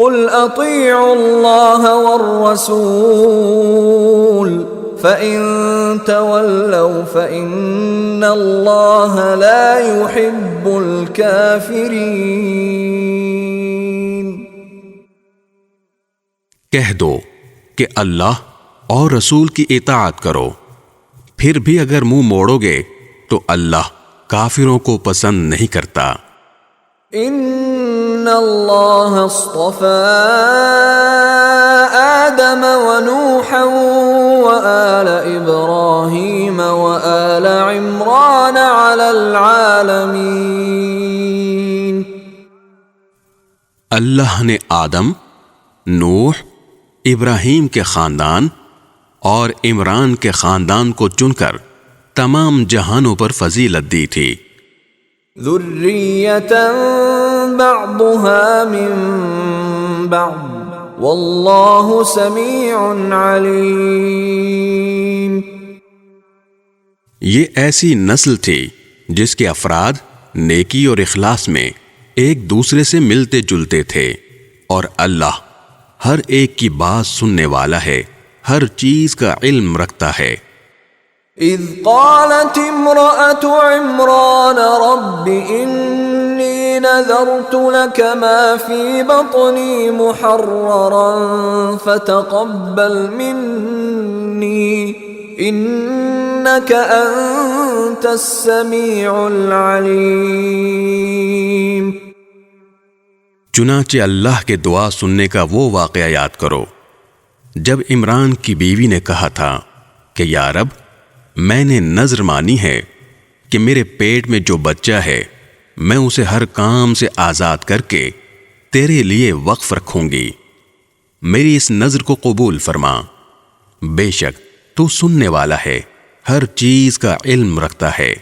قل اطیعوا اللہ والرسول فَإِن تَوَلَّوْا فَإِنَّ اللَّهَ لَا يُحِبُّ الْكَافِرِينَ۔ کہہ دو کہ اللہ اور رسول کی اطاعت کرو، پھر بھی اگر منہ موڑو گے تو اللہ کافروں کو پسند نہیں کرتا۔ ان اللہ اصطفى آدم ونوحا وآل ابراہیم وآل عمران علی العالمین۔ اللہ نے آدم، نوح، ابراہیم کے خاندان اور عمران کے خاندان کو چن کر تمام جہانوں پر فضیلت دی تھی۔ ذریۃ بعضها من بعض واللہ سمیع علیم۔ یہ ایسی نسل تھی جس کے افراد نیکی اور اخلاص میں ایک دوسرے سے ملتے جلتے تھے، اور اللہ ہر ایک کی بات سننے والا ہے، ہر چیز کا علم رکھتا ہے۔ اذ قالت امرأة عمران رب انی نذرت لك ما في بطنی محررا فتقبل منی انك انت السمیع العلیم۔ چنانچہ اللہ کے دعا سننے کا وہ واقعہ یاد کرو جب عمران کی بیوی نے کہا تھا کہ یا رب، میں نے نذر مانی ہے کہ میرے پیٹ میں جو بچہ ہے میں اسے ہر کام سے آزاد کر کے تیرے لیے وقف رکھوں گی، میری اس نذر کو قبول فرما، بے شک تو سننے والا ہے، ہر چیز کا علم رکھتا ہے۔